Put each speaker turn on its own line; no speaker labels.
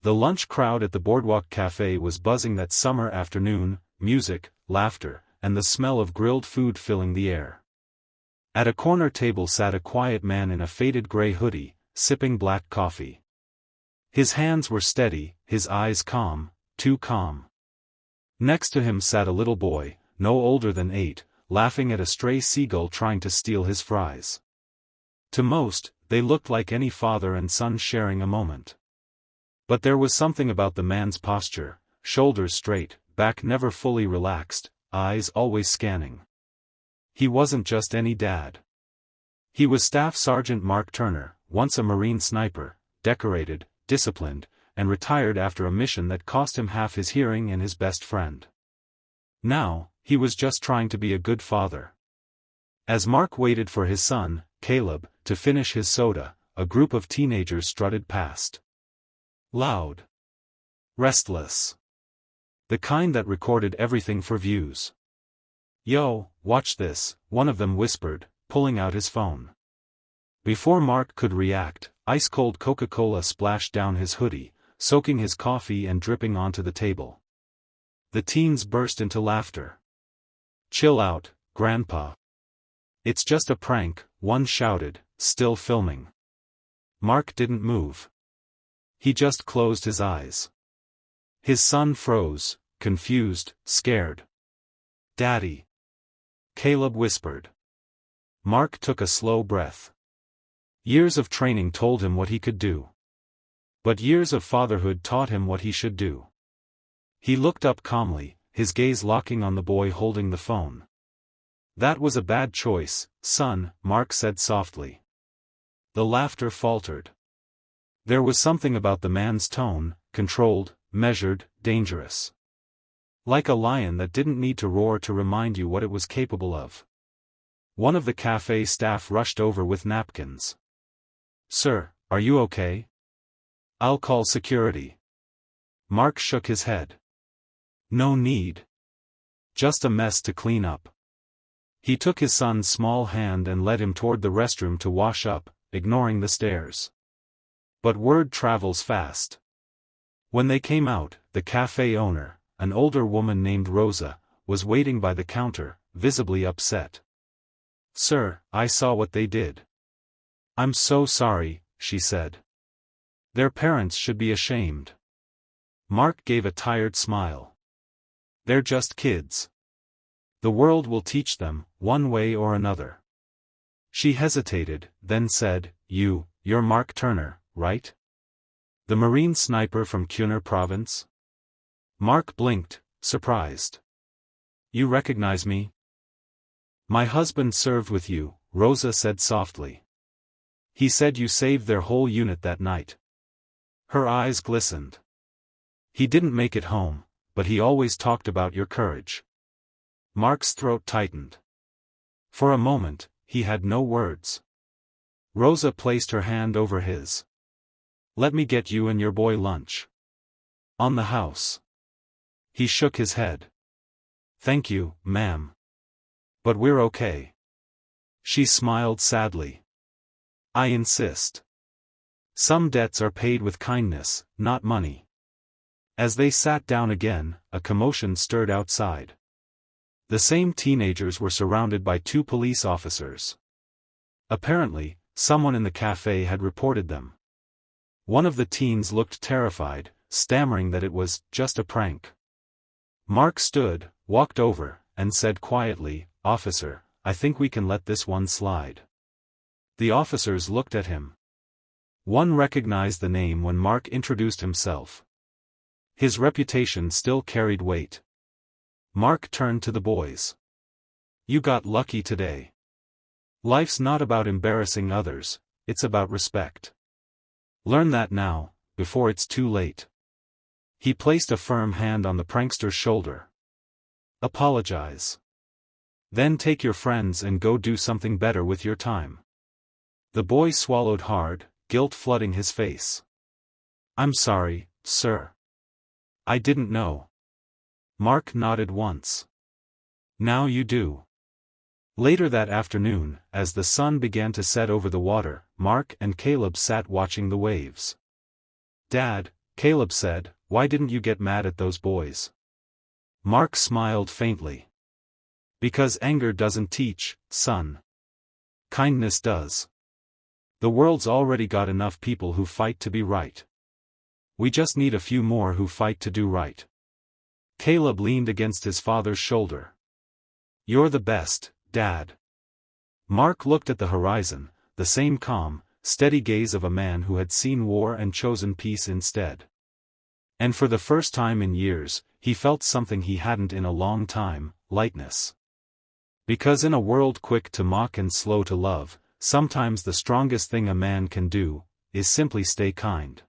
The lunch crowd at the Boardwalk Cafe was buzzing that summer afternoon, music, laughter, and the smell of grilled food filling the air. At a corner table sat a quiet man in a faded gray hoodie, sipping black coffee. His hands were steady, his eyes calm, too calm. Next to him sat a little boy, no older than 8, laughing at a stray seagull trying to steal his fries. To most, they looked like any father and son sharing a moment. But there was something about the man's posture, shoulders straight, back never fully relaxed, eyes always scanning. He wasn't just any dad. He was Staff Sergeant Mark Turner, once a Marine sniper, decorated, disciplined, and retired after a mission that cost him half his hearing and his best friend. Now, he was just trying to be a good father. As Mark waited for his son, Caleb, to finish his soda, a group of teenagers strutted past. Loud. Restless. The kind that recorded everything for views. "Yo, watch this," one of them whispered, pulling out his phone. Before Mark could react, ice-cold Coca-Cola splashed down his hoodie, soaking his coffee and dripping onto the table. The teens burst into laughter. "Chill out, Grandpa. It's just a prank," one shouted, still filming. Mark didn't move. He just closed his eyes. His son froze, confused, scared. "Daddy." Caleb whispered. Mark took a slow breath. Years of training told him what he could do. But years of fatherhood taught him what he should do. He looked up calmly, his gaze locking on the boy holding the phone. "That was a bad choice, son," Mark said softly. The laughter faltered. There was something about the man's tone, controlled, measured, dangerous. Like a lion that didn't need to roar to remind you what it was capable of. One of the cafe staff rushed over with napkins. "Sir, are you okay? I'll call security." Mark shook his head. "No need. Just a mess to clean up." He took his son's small hand and led him toward the restroom to wash up, ignoring the stares. But word travels fast. When they came out, the cafe owner, an older woman named Rosa, was waiting by the counter, visibly upset. "Sir, I saw what they did." "I'm so sorry," she said. "Their parents should be ashamed." Mark gave a tired smile. "They're just kids. The world will teach them, one way or another." She hesitated, then said, You're Mark Turner, right? The Marine sniper from Kunar province?" Mark blinked, surprised. "You recognize me?" "My husband served with you," Rosa said softly. "He said you saved their whole unit that night." Her eyes glistened. "He didn't make it home, but he always talked about your courage." Mark's throat tightened. For a moment, he had no words. Rosa placed her hand over his. "Let me get you and your boy lunch." "On the house." He shook his head. "Thank you, ma'am. But we're okay." She smiled sadly. "I insist. Some debts are paid with kindness, not money." As they sat down again, a commotion stirred outside. The same teenagers were surrounded by 2 police officers. Apparently, someone in the cafe had reported them. One of the teens looked terrified, stammering that it was just a prank. Mark stood, walked over, and said quietly, "Officer, I think we can let this one slide." The officers looked at him. One recognized the name when Mark introduced himself. His reputation still carried weight. Mark turned to the boys. "You got lucky today. Life's not about embarrassing others, it's about respect. Learn that now, before it's too late." He placed a firm hand on the prankster's shoulder. "Apologize. Then take your friends and go do something better with your time." The boy swallowed hard, guilt flooding his face. "I'm sorry, sir. I didn't know." Mark nodded once. "Now you do." Later that afternoon, as the sun began to set over the water, Mark and Caleb sat watching the waves. "Dad, Caleb said, "Why didn't you get mad at those boys?" Mark smiled faintly. "Because anger doesn't teach, son. Kindness does. The world's already got enough people who fight to be right. We just need a few more who fight to do right." Caleb leaned against his father's shoulder. "You're the best, Dad." Mark looked at the horizon, the same calm, steady gaze of a man who had seen war and chosen peace instead. And for the first time in years, he felt something he hadn't in a long time: lightness. Because in a world quick to mock and slow to love, sometimes the strongest thing a man can do is simply stay kind.